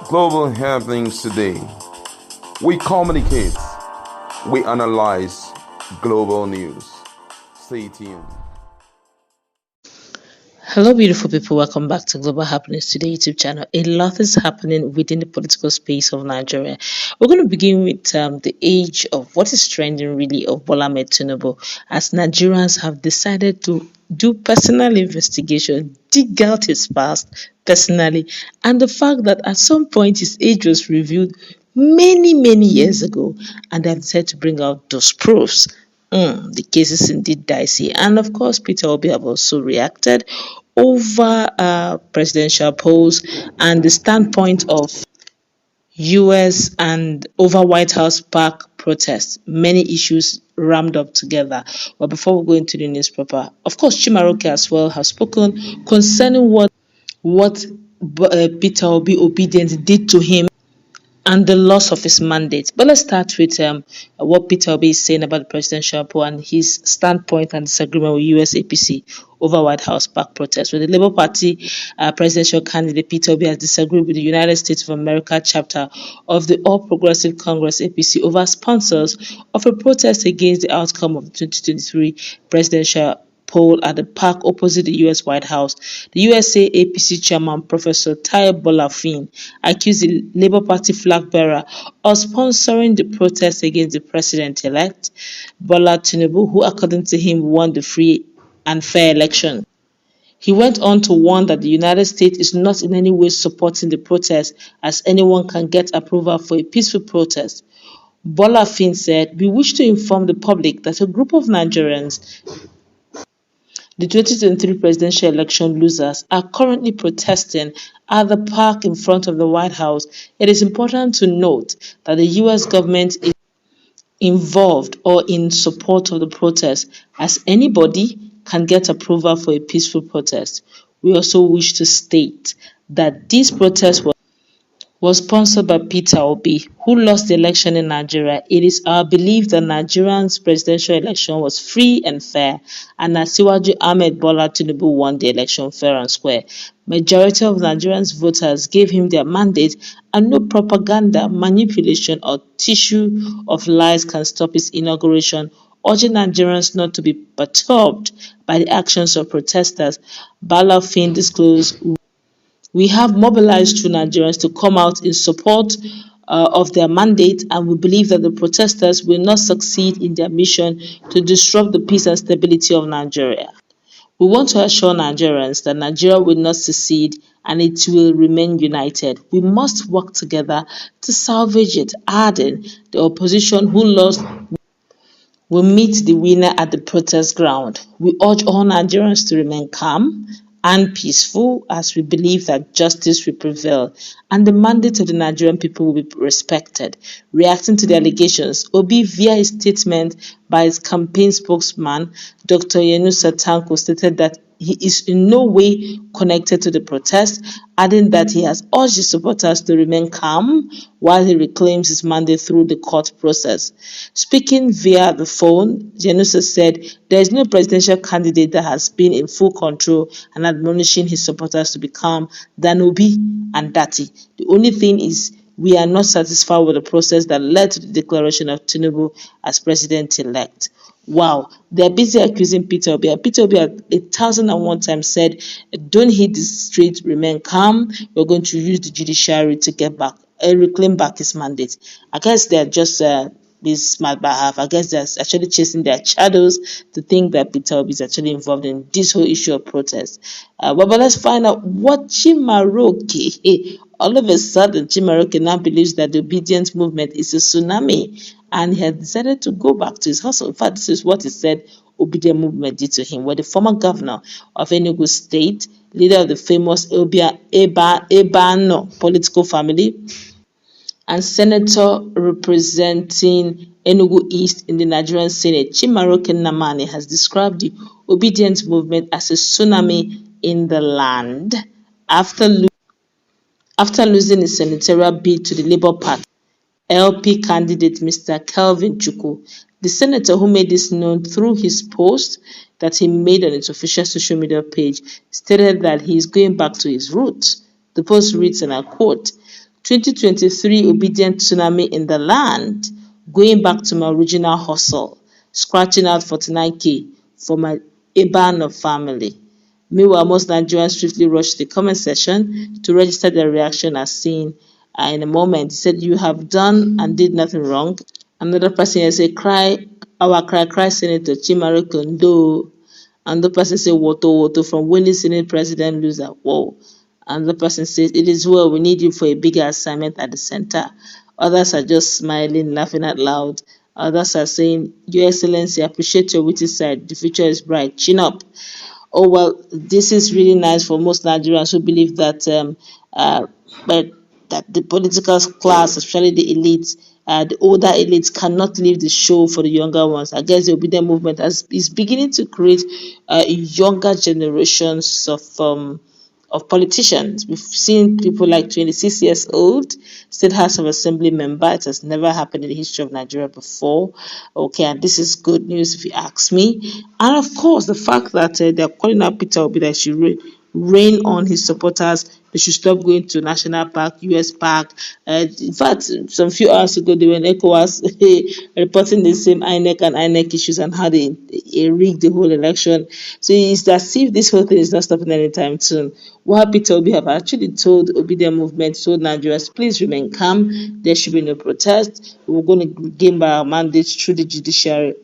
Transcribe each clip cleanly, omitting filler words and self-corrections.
Global happenings today. We communicate, we analyze global news. Stay tuned. Hello, beautiful people. Welcome back to Global Happiness Today YouTube channel. A lot is happening within the political space of Nigeria. We're going to begin with the age of what is trending really of Bola Ahmed Tinubu, as Nigerians have decided to do personal investigation, dig out his past personally, and the fact that at some point his age was revealed many years ago, and they've decided to bring out those proofs. The case is indeed dicey. And of course, Peter Obi have also reacted over presidential polls and the standpoint of US and over White House Park protests. Many issues rammed up together. But before we go into the news proper, of course, Chimaroke as well has spoken concerning what Peter Obi Obidients did to him and the loss of his mandate. But let's start with what Peter Obi is saying about the presidential poll and his standpoint and disagreement with US APC over White House back protests. With the Labour Party presidential candidate Peter Obi has disagreed with the United States of America chapter of the All Progressive Congress APC over sponsors of a protest against the outcome of the 2023 presidential poll at the park opposite the U.S. White House. The USA APC chairman, Professor Tayo Bolafin, accused the Labour Party flag bearer of sponsoring the protest against the president-elect, Bola Tinubu, who, according to him, won the free and fair election. He went on to warn that the United States is not in any way supporting the protest, as anyone can get approval for a peaceful protest. Bolafin said, "We wish to inform the public that a group of Nigerians, the 2023 presidential election losers, are currently protesting at the park in front of the White House. It is important to note that the U.S. government is involved or in support of the protest, as anybody can get approval for a peaceful protest. We also wish to state that this protest was sponsored by Peter Obi, who lost the election in Nigeria. It is our belief that Nigeria's presidential election was free and fair, and that Asiwaju Ahmed Bola Tinubu won the election fair and square. Majority of Nigerians voters gave him their mandate, and no propaganda, manipulation, or tissue of lies can stop his inauguration, urging Nigerians not to be perturbed by the actions of protesters." Balafin disclosed, "We have mobilized true Nigerians to come out in support of their mandate, and we believe that the protesters will not succeed in their mission to disrupt the peace and stability of Nigeria. We want to assure Nigerians that Nigeria will not secede and it will remain united. We must work together to salvage it," adding, "The opposition who lost will meet the winner at the protest ground. We urge all Nigerians to remain calm and peaceful, as we believe that justice will prevail and the mandate of the Nigerian people will be respected." Reacting to the allegations, Obi, via a statement by his campaign spokesman, Dr. Yenusa Tanko, stated that he is in no way connected to the protest, adding that he has urged his supporters to remain calm while he reclaims his mandate through the court process. Speaking via the phone, Yenusa said there is no presidential candidate that has been in full control, and admonishing his supporters to be calm than Obi and Dati. The only thing is, we are not satisfied with the process that led to the declaration of Tinubu as president-elect. Wow, they're busy accusing Peter Obi. And Peter Obi had 1,001 times said, "Don't hit the street, remain calm. We're going to use the judiciary to reclaim back his mandate." I guess they're just being smart by half. I guess they're actually chasing their shadows to think that Peter Obi is actually involved in this whole issue of protest. But let's find out what Chimaroke. All of a sudden, Chimaroke now believes that the Obidients movement is a tsunami, and he has decided to go back to his hustle. In fact, this is what he said Obidient movement did to him, where the former governor of Enugu State, leader of the famous Ebano political family, and senator representing Enugu East in the Nigerian Senate, Chimaroke Namani, has described the Obedience movement as a tsunami in the land after losing his senatorial bid to the Labour Party LP candidate Mr. Kelvin Chukwu. The senator, who made this known through his post that he made on his official social media page, stated that he is going back to his roots. The post reads, and I quote, 2023 obedient tsunami in the land, going back to my original hustle, scratching out 49K for my Ibano family. Meanwhile, most Nigerians swiftly rushed to the comment section to register their reaction as seen in a moment. He said, "You have done and did nothing wrong." Another person here said, "Cry, our cry, Senator Chimaroke Ndo." Another person said, "Woto from winning Senate President loser." Whoa. Another person says, "It is well, we need you for a bigger assignment at the center." Others are just smiling, laughing out loud. Others are saying, "Your Excellency, appreciate your witty side. The future is bright. Chin up." Oh well, this is really nice for most Nigerians who believe that but that the political class, especially the elites, the older elites, cannot leave the show for the younger ones. I guess the Obedient movement is beginning to create younger generations of politicians. We've seen people like 26 years old, State House of Assembly member. It has never happened in the history of Nigeria before. Okay, and this is good news if you ask me. And of course, the fact that they're calling out Peter Obi that she rain on his supporters. They should stop going to National Park, US Park. In fact, some few hours ago, they were in ECOWAS reporting the same INEC and INEC issues and how they rigged the whole election. So it's as if this whole thing is not stopping anytime soon. What Peter Obi have actually told Obedient movement, told Nigerians, please remain calm. There should be no protest. We're going to gain by our mandates through the judiciary.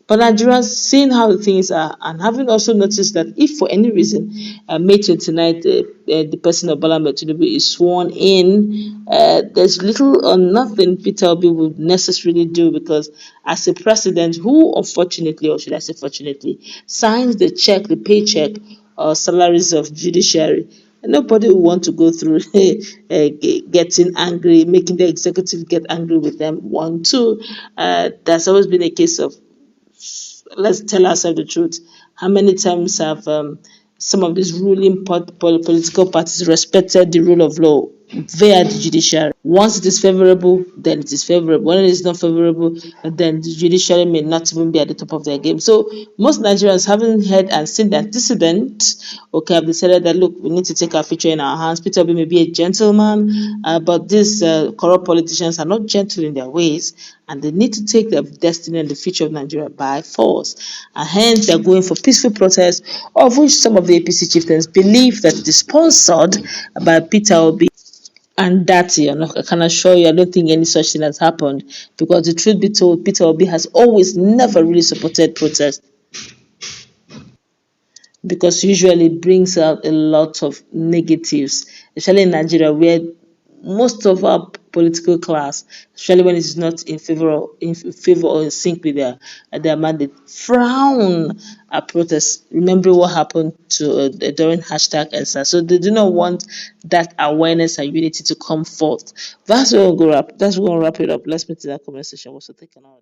But Nigerians, seeing how the things are, and having also noticed that if for any reason May 29th, the person of Bola Tinubu is sworn in, there's little or nothing Peter Obi would necessarily do because as a president who unfortunately, or should I say fortunately, signs the check, the paycheck, or salaries of judiciary, nobody will want to go through getting angry, making the executive get angry with them. One, two, there's always been a case of let's tell ourselves the truth. How many times have some of these ruling political parties respected the rule of law via the judiciary? Once it is favorable, then it is favorable. When it is not favorable, then the judiciary may not even be at the top of their game. So most Nigerians, having heard and seen the antecedent, okay, have decided that look, we need to take our future in our hands. Peter Obi may be a gentleman, but these corrupt politicians are not gentle in their ways, and they need to take their destiny and the future of Nigeria by force. And hence, they are going for peaceful protests, of which some of the APC chieftains believe that it is sponsored by Peter Obi. And that, I can assure you, I don't think any such thing has happened because the truth be told, Peter Obi has always never really supported protest because usually it brings out a lot of negatives, especially in Nigeria, where most of our political class, especially when it is not in favor or in sync with their mandate, frown at protests. Remember what happened to during hashtag ENSA. So they do not want that awareness and unity to come forth. That's where we'll go wrap. That's where we'll wrap it up. Let's meet in that comment section. Also take an hour.